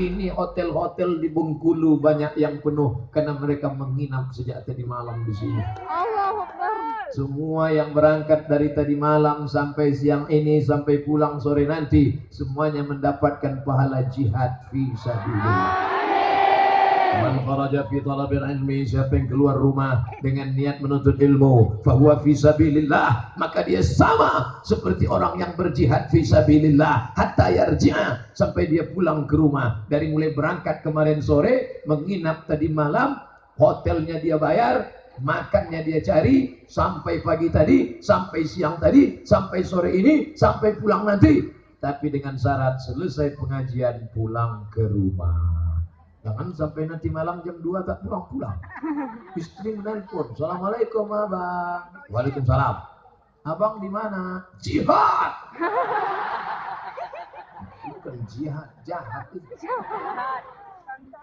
ini hotel-hotel di Bengkulu banyak yang penuh karena mereka menginap sejak tadi malam di sini. Semua yang berangkat dari tadi malam sampai siang ini sampai pulang sore nanti semuanya mendapatkan pahala jihad fi sabilillah. Man kharaja fi talabil ilmi, siapa yang keluar rumah dengan niat menuntut ilmu, fahuwa fi sabilillah, maka dia sama seperti orang yang berjihad fi sabilillah hatta yarji'a, sampai dia pulang ke rumah. Dari mulai berangkat kemarin sore, menginap tadi malam, hotelnya dia bayar, makannya dia cari, sampai pagi tadi, sampai siang tadi, sampai sore ini, sampai pulang nanti. Tapi dengan syarat selesai pengajian pulang ke rumah. Jangan sampai nanti malam jam 2 tak pulang-pulang. Istri menelpon, "Assalamualaikum abang." "Waalaikumsalam." "Abang di mana?" "Jihad." Bukan jihad, jahat itu.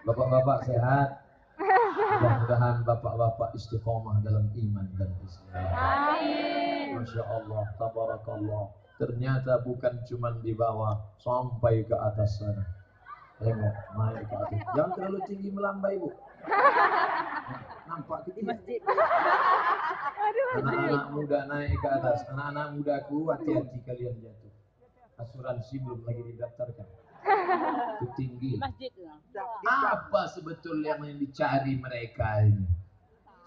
Bapak-bapak sehat. Mudah-mudahan bapak-bapak istiqomah dalam iman dan Islam. Amin. Masya Allah, tabarakallah. Ternyata bukan cuma di bawah, sampai ke atas sana. Tengok, naik ke atas. Jangan terlalu tinggi melambai, Bu. Nampak di masjid. Anak-anak muda naik ke atas. Anak-anak mudaku, hati-hati kalian jatuh. Asuransi belum lagi didaftarkan. Itu tinggi. Apa sebetulnya yang dicari mereka ini?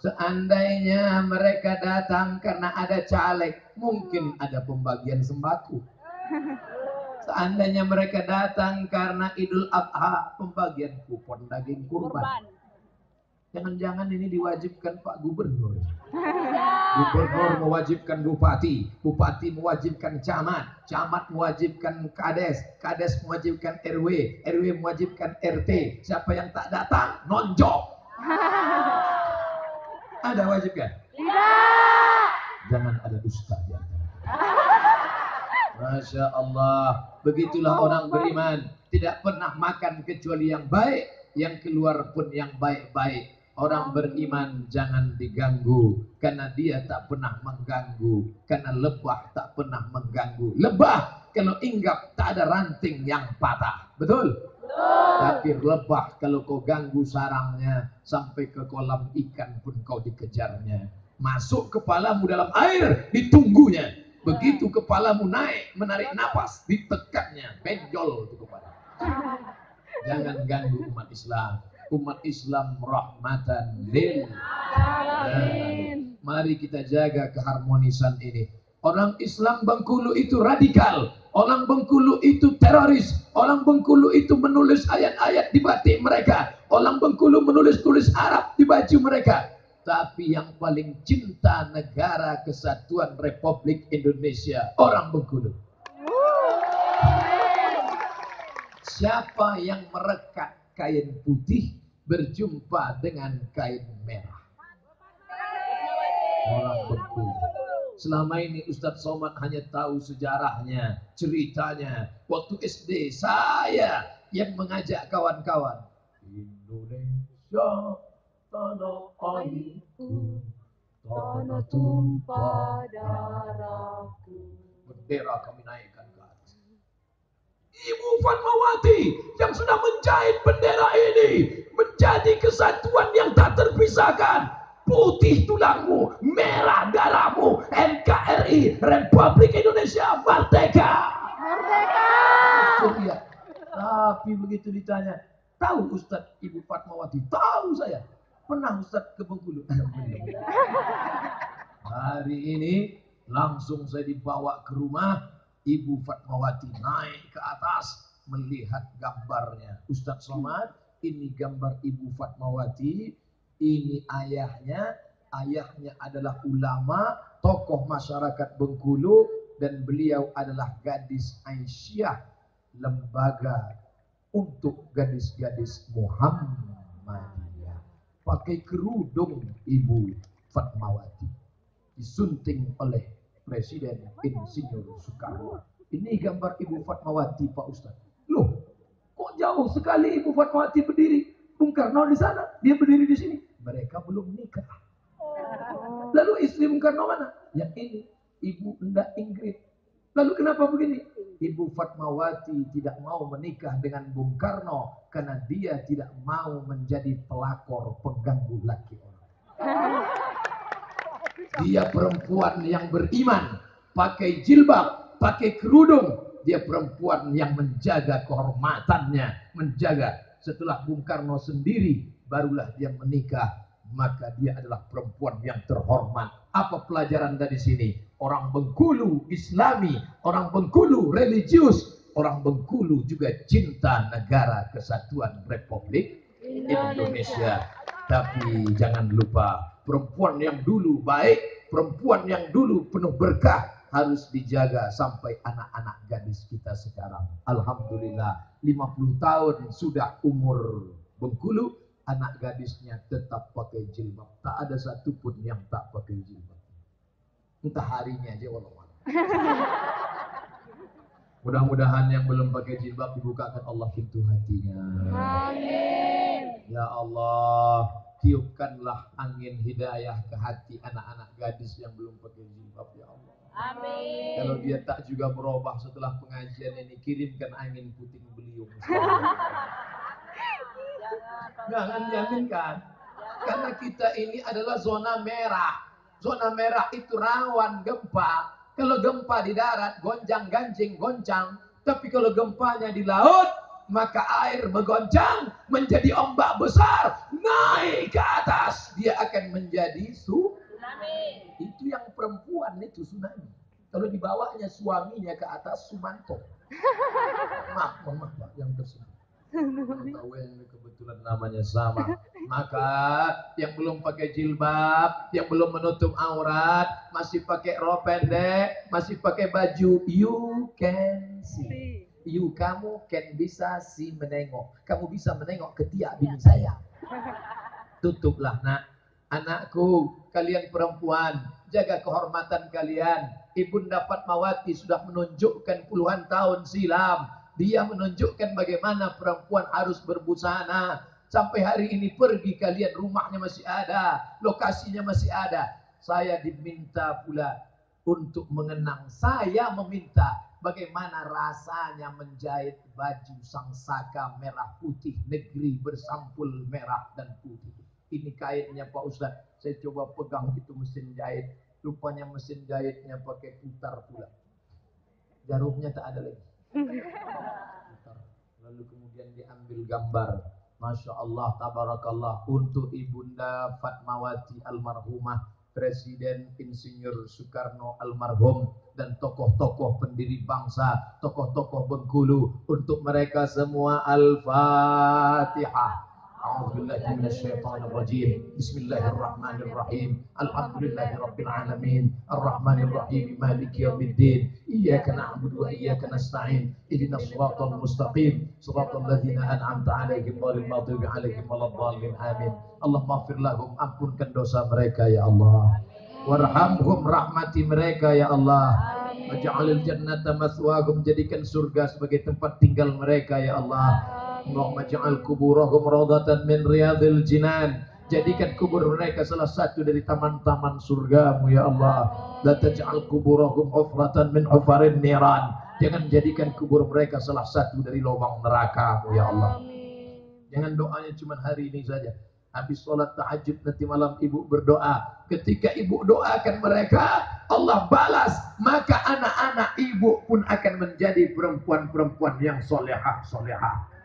Seandainya mereka datang karena ada caleg, mungkin ada pembagian sembako. Seandainya mereka datang karena Idul Adha, pembagian kupon daging kurban. Jangan-jangan ini diwajibkan Pak Gubernur. Gubernur mewajibkan bupati, bupati mewajibkan camat, camat mewajibkan kades, kades mewajibkan RW, RW mewajibkan RT. Siapa yang tak datang, nonjok. Ada wajib kan? Tidak. Jangan ada dusta di antara. Masya Allah, begitulah orang beriman. Tidak pernah makan kecuali yang baik, yang keluar pun yang baik-baik. Orang beriman jangan diganggu, karena dia tak pernah mengganggu. Karena lebah tak pernah mengganggu. Lebah kalau hinggap tak ada ranting yang patah. Betul? Tapi lebah kalau kau ganggu sarangnya, sampai ke kolam ikan pun kau dikejarnya. Masuk kepalamu dalam air, ditunggunya. Begitu kepalamu naik, menarik napas, ditekannya, benjol itu kepala. Jangan ganggu umat Islam. Umat Islam rahmatan lil alamin. Mari kita jaga keharmonisan ini. Orang Islam Bengkulu itu radikal. Orang Bengkulu itu teroris. Orang Bengkulu itu menulis ayat-ayat di batik mereka. Orang Bengkulu menulis-tulis Arab di baju mereka. Tapi yang paling cinta negara kesatuan Republik Indonesia, orang Bengkulu. Siapa yang merekat kain putih berjumpa dengan kain merah? Orang Bengkulu. Selama ini Ustadz Somad hanya tahu sejarahnya, ceritanya. Waktu SD saya yang mengajak kawan-kawan. Indonesia tanah airku, tanah tumpah darahku. Bendera kami naikkan ke atas. Ibu Fatmawati yang sudah menjahit bendera ini menjadi kesatuan yang tak terpisahkan. Putih tulangmu, merah darahmu, NKRI Republik Indonesia Merdeka. Merdeka. Itu dia. Tapi begitu ditanya, tahu Ustadz Ibu Fatmawati? Tahu saya. Pernah Ustadz ke Bengkulu? Hari ini langsung saya dibawa ke rumah. Ibu Fatmawati naik ke atas melihat gambarnya. Ustadz Somad, ini gambar Ibu Fatmawati. Ini ayahnya. Ayahnya adalah ulama, tokoh masyarakat Bengkulu, dan beliau adalah gadis Aisyah, lembaga untuk gadis-gadis Muhammadiyah. Pakai kerudung Ibu Fatmawati, disunting oleh Presiden Insinyur Soekarno. Ini gambar Ibu Fatmawati, Pak Ustadz. Loh, kok jauh sekali Ibu Fatmawati berdiri? Bung Karno di sana, dia berdiri di sini. Mereka belum nikah. Lalu istri Bung Karno mana? Yang ini, Ibu Endah Ingrid. Lalu kenapa begini? Ibu Fatmawati tidak mau menikah dengan Bung Karno karena dia tidak mau menjadi pelakor pengganggu laki orang. Dia perempuan yang beriman, pakai jilbab, pakai kerudung. Dia perempuan yang menjaga kehormatannya, menjaga. Setelah Bung Karno sendiri, barulah dia menikah. Maka dia adalah perempuan yang terhormat. Apa pelajaran dari sini? Orang Bengkulu Islami, orang Bengkulu religius, orang Bengkulu juga cinta negara kesatuan Republik Indonesia. Tapi jangan lupa, perempuan yang dulu baik, perempuan yang dulu penuh berkah, harus dijaga sampai anak-anak gadis kita sekarang. Alhamdulillah, 50 tahun sudah umur Bengkulu, anak gadisnya tetap pakai jilbab. Tak ada satupun yang tak pakai jilbab. Entah harinya aja walau. Mudah-mudahan yang belum pakai jilbab dibukakan Allah pintu hatinya. Amin. Ya Allah, tiupkanlah angin hidayah ke hati anak-anak gadis yang belum pakai jilbab, ya Allah. Amin. Kalau dia tak juga berubah setelah pengajian ini, kirimkan angin puting beliung. Jangan yakinkan. Karena kita ini adalah zona merah. Zona merah itu rawan gempa. Kalau gempa di darat, gonjang-ganjing, goncang. Tapi kalau gempanya di laut, maka air bergoncang menjadi ombak besar, naik ke atas. Dia akan menjadi tsunami. Itu yang perempuan itu tsunami. Kalau dibawanya suaminya ke atas, Sumanto. Maaf Pak yang tersebut. Tahu yang kebetulan namanya sama. Maka yang belum pakai jilbab, yang belum menutup aurat, masih pakai rok pendek, masih pakai baju, you can see. You, kamu can bisa see, menengok. Kamu bisa menengok ketiak bini saya. Tutuplah nak. Anakku, kalian perempuan, jaga kehormatan kalian. Ibunda Fatmawati sudah menunjukkan puluhan tahun silam. Dia menunjukkan bagaimana perempuan harus berbusana. Sampai hari ini pergi kalian, rumahnya masih ada, lokasinya masih ada. Saya diminta pula untuk mengenang. Saya meminta bagaimana rasanya menjahit baju sangsaka merah putih negeri bersampul merah dan putih. Ini kainnya Pak Ustadz. Saya coba pegang itu mesin jahit. Rupanya mesin jahitnya pakai putar pula. Jarumnya tak ada lagi. Lalu kemudian diambil gambar, Masya Allah, tabarakallah, untuk Ibunda Fatmawati almarhumah, Presiden Insinyur Soekarno almarhum, dan tokoh-tokoh pendiri bangsa, tokoh-tokoh Bengkulu. Untuk mereka semua Al-Fatihah. A'udzubillahi minasyaitonirrajim. Bismillahirrahmanirrahim. Alhamdulillahirabbil alamin. Arrahmanirrahim. Maliki yaumiddin. Iyyaka na'budu wa iyyaka nasta'in. Ihdinas shiratal mustaqim. Shiratal ladzina an'amta 'alaihim ghairil maghdubi 'alaihim waladdallin. Amin. Allahumma ighfir lahum, ampunkan dosa mereka ya Allah. Warhamhum, rahmati mereka ya Allah. Waj'alil jannata maswahum, jadikan surga sebagai tempat tinggal mereka ya Allah. Allahumma ja'al kuburahum rawdatan min riyadil jinan, jadikan kubur mereka salah satu dari taman-taman surgamu ya Allah. La taj'al kuburahum hufratan min hufarin niran, jangan jadikan kubur mereka salah satu dari lubang neraka ya Allah. Jangan doanya cuma hari ini saja. Habis sholat tahajud nanti malam ibu berdoa. Ketika ibu doakan mereka, Allah balas. Maka anak-anak ibu pun akan menjadi perempuan-perempuan yang solehah-solehah.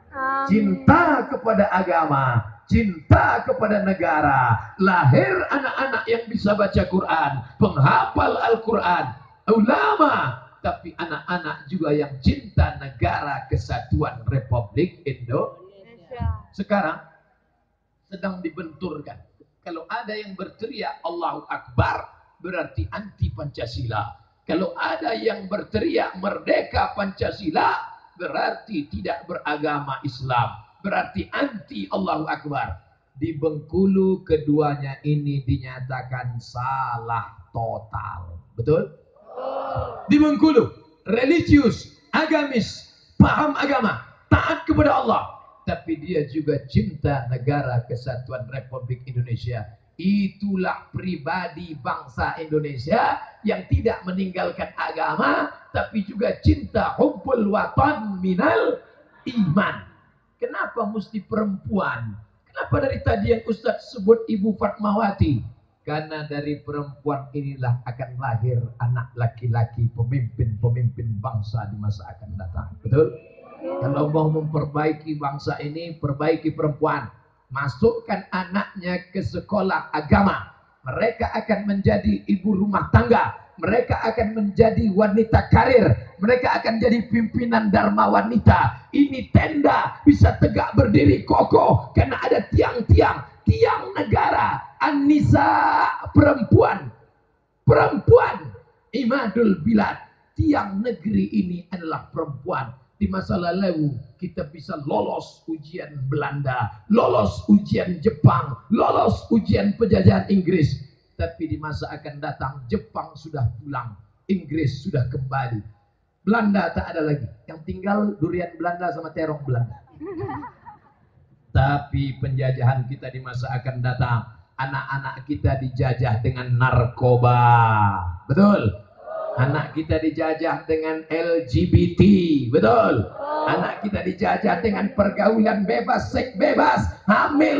Cinta kepada agama, cinta kepada negara. Lahir anak-anak yang bisa baca Quran, penghafal Al-Quran, ulama. Tapi anak-anak juga yang cinta negara kesatuan Republik Indonesia. Sekarang sedang dibenturkan. Kalau ada yang berteriak Allahu Akbar, berarti anti Pancasila. Kalau ada yang berteriak merdeka Pancasila, berarti tidak beragama Islam, berarti anti Allahu Akbar. Di Bengkulu keduanya ini dinyatakan salah total. Betul? Di Bengkulu religius, agamis, paham agama, taat kepada Allah, tapi dia juga cinta negara kesatuan Republik Indonesia. Itulah pribadi bangsa Indonesia yang tidak meninggalkan agama, tapi juga cinta hubbul watan minal iman. Kenapa mesti perempuan? Kenapa dari tadi yang Ustadz sebut Ibu Fatmawati? Karena dari perempuan inilah akan lahir anak laki-laki pemimpin-pemimpin bangsa di masa akan datang. Betul? Kalau mau memperbaiki bangsa ini, perbaiki perempuan. Masukkan anaknya ke sekolah agama. Mereka akan menjadi ibu rumah tangga. Mereka akan menjadi wanita karir. Mereka akan jadi pimpinan dharma wanita. Ini tenda bisa tegak berdiri kokoh karena ada tiang-tiang. Tiang negara. An-Nisa, perempuan. Perempuan. Imadul bilad. Tiang negeri ini adalah perempuan. Di masa lalu kita bisa lolos ujian Belanda, lolos ujian Jepang, lolos ujian penjajahan Inggris. Tapi di masa akan datang Jepang sudah pulang, Inggris sudah kembali, Belanda tak ada lagi. Yang tinggal durian Belanda sama terong Belanda. Tapi penjajahan kita di masa akan datang, anak-anak kita dijajah dengan narkoba. Betul? Anak kita dijajah dengan LGBT, betul? Anak kita dijajah dengan pergaulan bebas, seks bebas, hamil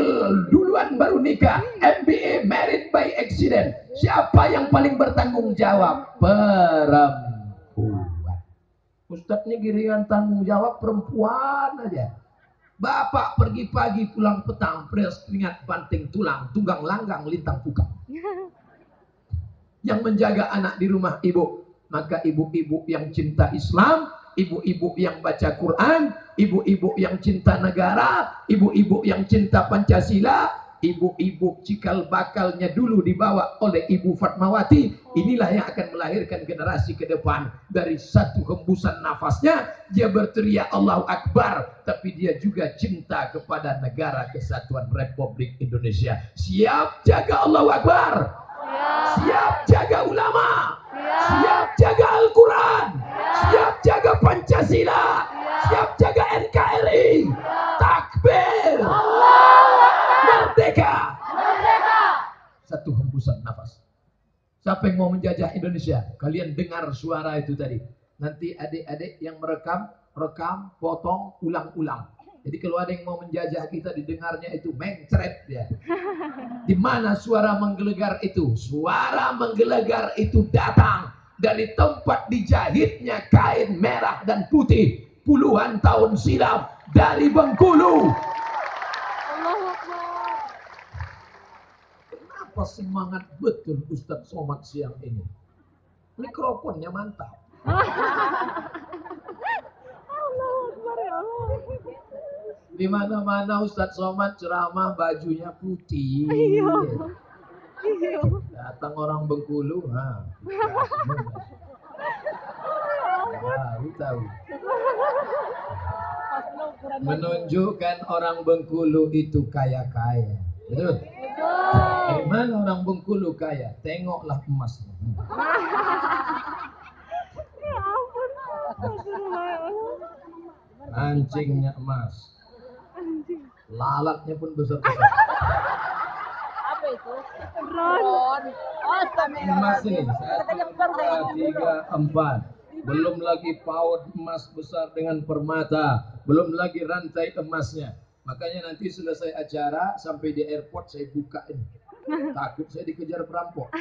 duluan baru nikah, MBA, married by accident. Siapa yang paling bertanggung jawab? Perempuan. Ustadznya giliran tanggung jawab perempuan aja. Bapak pergi pagi pulang petang, pres keringat banting tulang, tunggang langgang lintang pukang. Yang menjaga anak di rumah ibu, maka ibu-ibu yang cinta Islam, ibu-ibu yang baca Quran, ibu-ibu yang cinta negara, ibu-ibu yang cinta Pancasila, ibu-ibu cikal bakalnya dulu dibawa oleh Ibu Fatmawati. Inilah yang akan melahirkan generasi ke depan. Dari satu hembusan nafasnya dia berteriak Allahu Akbar, tapi dia juga cinta kepada negara kesatuan Republik Indonesia. Siap jaga Allahu Akbar, siap jaga ulama, siap jaga Al-Quran, siap jaga Pancasila, siap jaga NKRI. Takbir, merdeka. Satu hembusan nafas. Siapa yang mau menjajah Indonesia? Kalian dengar suara itu tadi. Nanti adik-adik yang merekam, potong, ulang-ulang. Jadi kalau ada yang mau menjajah kita, didengarnya itu mencret ya. Di mana suara menggelegar itu? Suara menggelegar itu datang dari tempat dijahitnya kain merah dan putih puluhan tahun silam dari Bengkulu. Kenapa semangat betul Ustadz Somad siang ini? Mikrofonnya mantap. Di mana-mana Ustadz Somad ceramah bajunya putih. Datang orang Bengkulu, baru tahu. Menunjukkan orang Bengkulu itu kaya-kaya. Betul? Dari mana orang Bengkulu kaya? Tengoklah emasnya. Kancingnya emas. Lalatnya pun besar-besar. Apa itu? Drone. Emas ini 1, 2, 3, 4. Belum lagi paut emas besar dengan permata. Belum lagi rantai emasnya. Makanya nanti selesai acara sampai di airport saya buka ini. Takut saya dikejar perampok.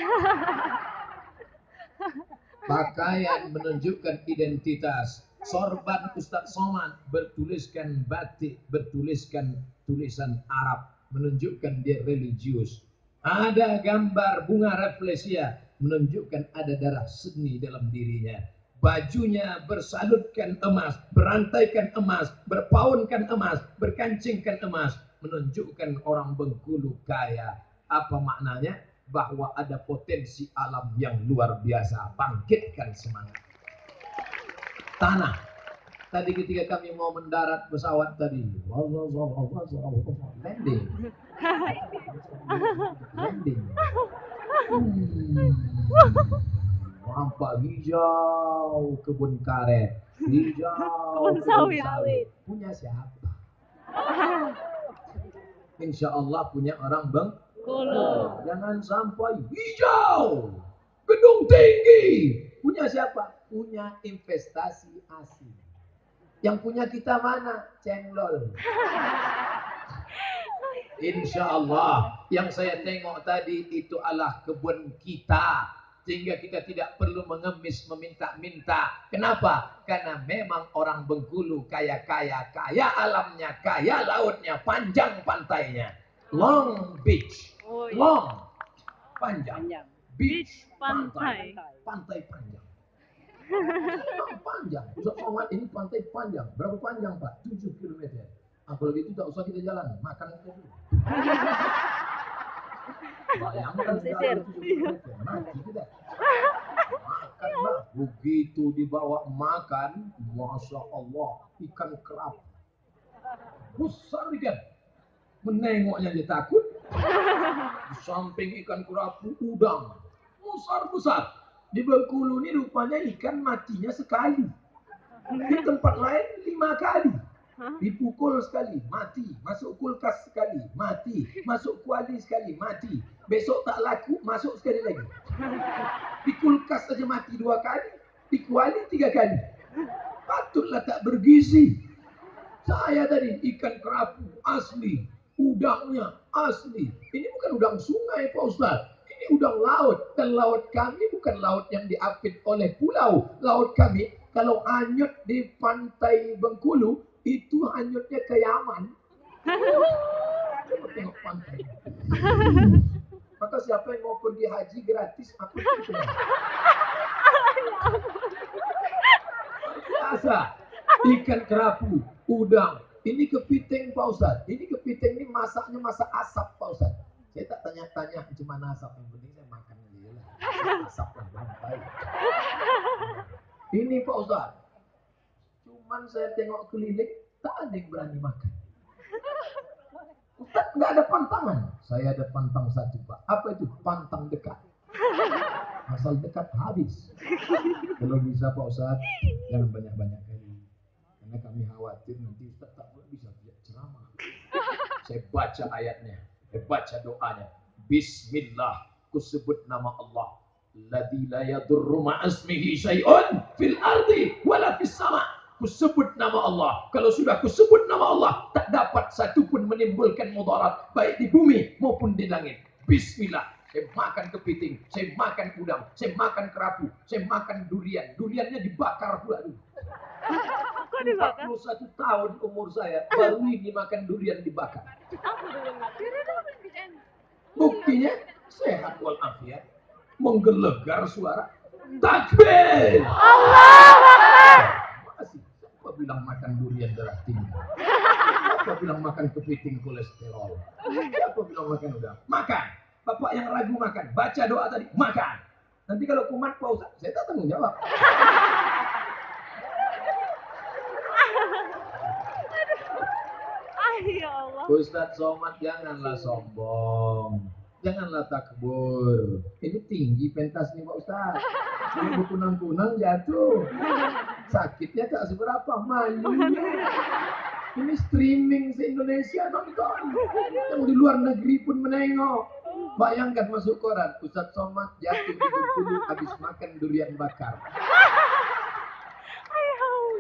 Pakaian menunjukkan identitas. Sorban Ustadz Somad bertuliskan batik, bertuliskan tulisan Arab, menunjukkan dia religius. Ada gambar bunga rafflesia, menunjukkan ada darah seni dalam dirinya. Bajunya bersalutkan emas, berantaikan emas, berpaunkan emas, berkancingkan emas, menunjukkan orang Bengkulu kaya. Apa maknanya? Bahwa ada potensi alam yang luar biasa. Bangkitkan semangat. Tanah. Tadi ketika kami mau mendarat pesawat tadi, landing. Nampak hijau kebun karet, hijau kebun sawit. Punya siapa? Insya Allah punya orang Bengkulu. Jangan sampai hijau, gedung tinggi. Punya siapa? Punya investasi asing. Yang punya kita mana? Cendol. Insya Allah yang saya tengok tadi itu adalah kebun kita, sehingga kita tidak perlu mengemis meminta-minta. Kenapa? Karena memang orang Bengkulu kaya alamnya, kaya lautnya, panjang pantainya. Long beach, long panjang, beach pantai, pantai panjang. Panjang, Ustaz Somad ini pantai panjang. Berapa panjang Pak? 7 km. Kalau gitu tak usah kita jalan, makan aja dulu. Bayangkan jalan 7 km, mati kita. Makanlah. Begitu dibawa makan, Masya Allah, ikan kerapu. Besar ikan. Menengoknya dia takut. Di samping ikan kerapu, udang. Besar-besar. Di Bengkulu ini rupanya ikan matinya sekali. Di tempat lain 5 kali. Dipukul sekali, mati. Masuk kulkas sekali, mati. Masuk kuali sekali, mati. Besok tak laku, masuk sekali lagi. Di kulkas saja mati 2 kali. Di kuali 3 kali. Patutlah tak bergizi. Saya tadi ikan kerapu asli. Udangnya asli. Ini bukan udang sungai Pak Ustaz. Ini udang laut. Dan laut kami bukan laut yang diapit oleh pulau. Laut kami kalau hanyut di pantai Bengkulu, itu hanyutnya ke Yaman. Coba tengok pantai. Maka siapa yang mau pergi haji gratis, aku itu. Biasa. Ikan kerapu, udang. Ini kepiting Pak Ustaz. Ini kepiting ini masaknya masak asap Pak Ustaz. Saya tak tanya-tanya gimana asap. Yang penting saya makan aja lah. Asap yang baik. Ini Pak Ustaz. Cuman saya tengok keliling, tak ada yang berani makan. Ustaz, nggak ada pantangan. Saya ada pantang satu Pak. Apa itu? Pantang dekat. Asal dekat habis. Kalau bisa Pak Ustaz, jangan banyak-banyak kali. Karena kami khawatir nanti Ustaz tak bisa ceramah. Saya baca ayatnya, saya baca doanya. Bismillah, kusebut nama Allah. Ladzi la yadurru ma'asmihi syai'un fil ardi wala fis sama. Kusebut nama Allah. Kalau sudah kusebut nama Allah, tak dapat satupun menimbulkan mudarat baik di bumi maupun di langit. Bismillah. Saya makan kepiting, saya makan udang, saya makan kerapu, saya makan durian. Duriannya dibakar pula dulu. 41 tahun umur saya, baru ini makan durian dibakar. Buktinya sehat walafiat, menggelegar suara. Takbir! Allah! Masih siapa bilang makan durian darah tinggi? Siapa bilang makan kepiting kolesterol? Siapa bilang makan udang? Makan. Bapak yang ragu makan, baca doa tadi, makan. Nanti kalau kumat Pak Ustaz, saya tak tanggung jawab. Ya Allah. Ustaz Somad janganlah sombong. Janganlah takbur. Ini tinggi pentasnya Pak Ustaz. Ini kunang-kunang jatuh. Sakitnya tak seberapa, malunya. Ini streaming se-Indonesia nonton. Yang di luar negeri pun menengok. Bayangkan masuk koran, Ustaz Somad jatuh di Bengkulu habis makan durian bakar.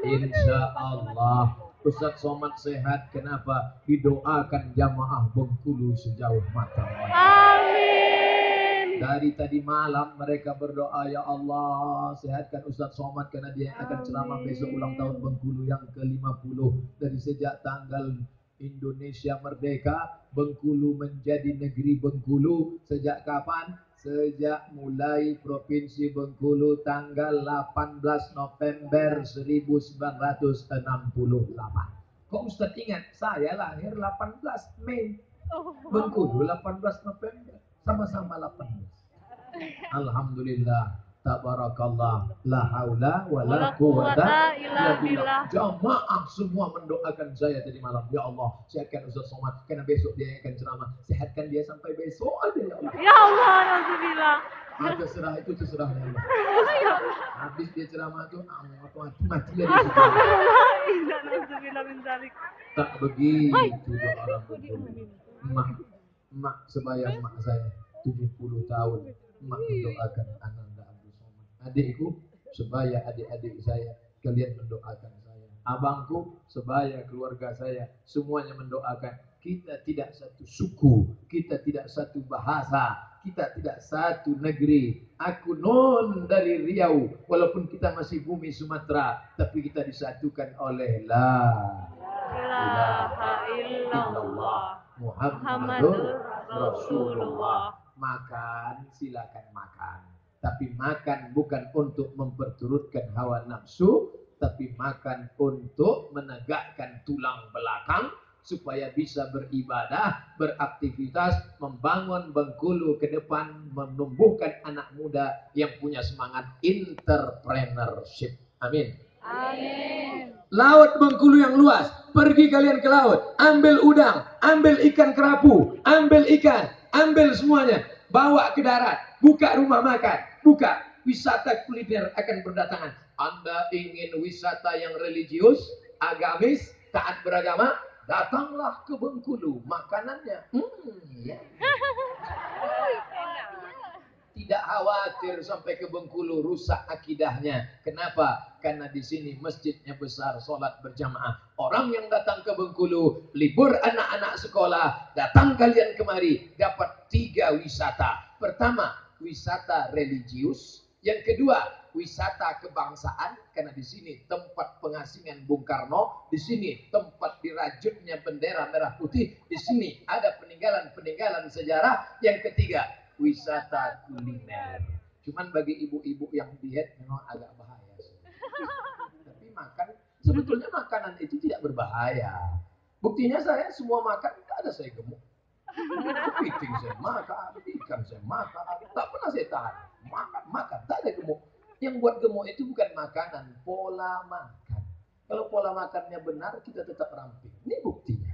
Insya Allah Ustaz Somad sehat. Kenapa? Didoakan jamaah Bengkulu sejauh mata. Amin. Dari tadi malam mereka berdoa, ya Allah sehatkan Ustaz Somad karena dia akan ceramah besok ulang tahun Bengkulu yang ke-50. Dari sejak tanggal Indonesia merdeka, Bengkulu menjadi negeri Bengkulu. Sejak kapan? Sejak mulai Provinsi Bengkulu tanggal 18 November 1968. Kok Ustaz ingat? Saya lahir 18 Mei. Bengkulu 18 November. Sama-sama 18. Alhamdulillah. Tabarakallah, la haula wala quwata illa billah. Jamaah semua mendoakan saya tadi malam. Ya Allah, sehatkan Ustaz Somad karena besok dia akan ceramah. Sehatkan dia sampai besok aja ya Allah. Ya Allah, alhamdulillah. Terserah itu terserah ya Allah. Habis dia ceramah itu mati ya dia. Alhamdulillah min dzalik. Tak begitu doa orang Bengkulu. Mak sebaya mak saya 70 tahun. Mak mendoakan Ananda Abdul Somad. Adikku sebaya adik-adik saya, kalian mendoakan saya. Abangku sebaya keluarga saya, semuanya mendoakan. Kita tidak satu suku, kita tidak satu bahasa, kita tidak satu negeri. Aku non dari Riau, walaupun kita masih bumi Sumatera, tapi kita disatukan oleh la ilaha illallah Muhammadur Rasulullah. Makan, silakan makan. Tapi makan bukan untuk memperturutkan hawa nafsu, tapi makan untuk menegakkan tulang belakang supaya bisa beribadah, beraktivitas, membangun Bengkulu ke depan, menumbuhkan anak muda yang punya semangat entrepreneurship. Amin. Amin. Laut Bengkulu yang luas, pergi kalian ke laut, ambil udang, ambil ikan kerapu, ambil ikan, ambil semuanya, bawa ke darat, buka rumah makan, buka, wisata kuliner akan berdatangan. Anda ingin wisata yang religius, agamis, taat beragama, datanglah ke Bengkulu, makanannya ya. Tidak khawatir sampai ke Bengkulu rusak akidahnya. Kenapa? Karena di sini masjidnya besar, sholat berjamaah. Orang yang datang ke Bengkulu, libur anak-anak sekolah, datang kalian kemari, dapat 3 wisata. Pertama, wisata religius. Yang kedua, wisata kebangsaan, karena di sini tempat pengasingan Bung Karno, di sini tempat dirajutnya bendera merah putih, di sini ada peninggalan-peninggalan sejarah. Yang ketiga, wisata kuliner. Cuman bagi ibu-ibu yang diet memang agak bahaya sih. Tapi makan, sebetulnya makanan itu tidak berbahaya. Buktinya saya semua makan, tidak ada saya gemuk. Kepiting saya makan, ikan saya makan, tak pernah saya tahan. Makan, tak ada gemuk. Yang buat gemuk itu bukan makanan, pola makan. Kalau pola makannya benar, kita tetap ramping. Ini buktinya.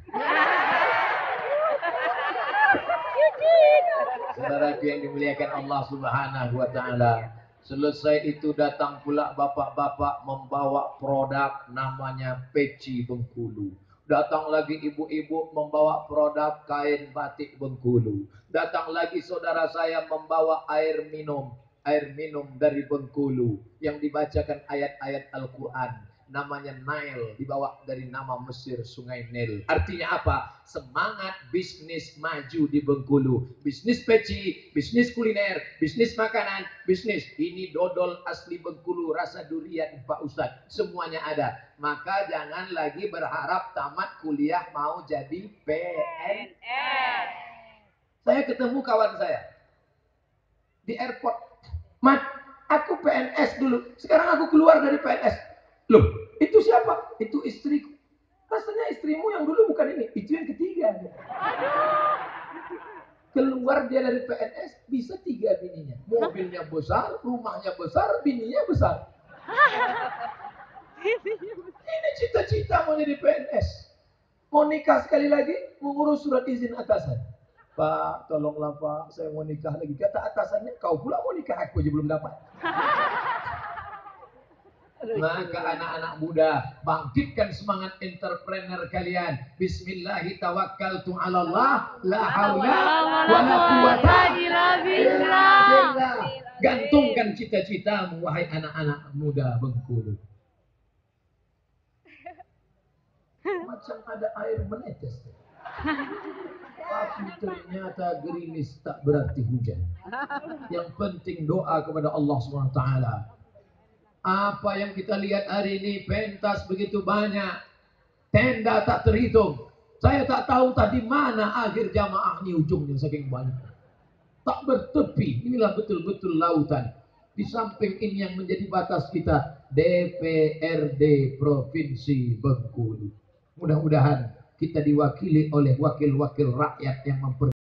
Saudara yang dimuliakan Allah Subhanahu wa taala. Selesai itu datang pula bapak-bapak membawa produk namanya peci Bengkulu. Datang lagi ibu-ibu membawa produk kain batik Bengkulu. Datang lagi saudara saya membawa air minum dari Bengkulu yang dibacakan ayat-ayat Al-Quran. Namanya Nile, dibawa dari nama Mesir, Sungai Nil. Artinya apa? Semangat bisnis maju di Bengkulu. Bisnis peci, bisnis kuliner, bisnis makanan, bisnis. Ini dodol asli Bengkulu, rasa durian Pak Ustadz. Semuanya ada. Maka jangan lagi berharap tamat kuliah mau jadi PNS. Saya ketemu kawan saya di airport. Mat, aku PNS dulu. Sekarang aku keluar dari PNS. Loh, itu siapa? Itu istriku. Rasanya istrimu yang dulu bukan ini. Itu yang ketiga. Keluar dia dari PNS, bisa 3 bininya. Mobilnya besar, rumahnya besar, bininya besar. Ini cita-cita mau jadi PNS. Mau nikah sekali lagi, mengurus surat izin atasan. Pak, tolonglah Pak, saya mau nikah lagi. Kata atasannya, kau pula mau nikah, aku aja belum dapat. Maka anak-anak muda, bangkitkan semangat entrepreneur kalian. Bismillahirrahmanirrahim. La haula wala quwata illa billah. Gantungkan cita-citamu wahai anak-anak muda Bengkulu. Macam ada air menetes. Tapi ternyata gerimis tak berarti hujan. Yang penting doa kepada Allah SWT. Apa yang kita lihat hari ini, pentas begitu banyak, tenda tak terhitung. Saya tak tahu tadi mana akhir jamaah ini ujungnya saking banyak. Tak bertepi, inilah betul-betul lautan. Di samping ini yang menjadi batas kita, DPRD Provinsi Bengkulu. Mudah-mudahan kita diwakili oleh wakil-wakil rakyat yang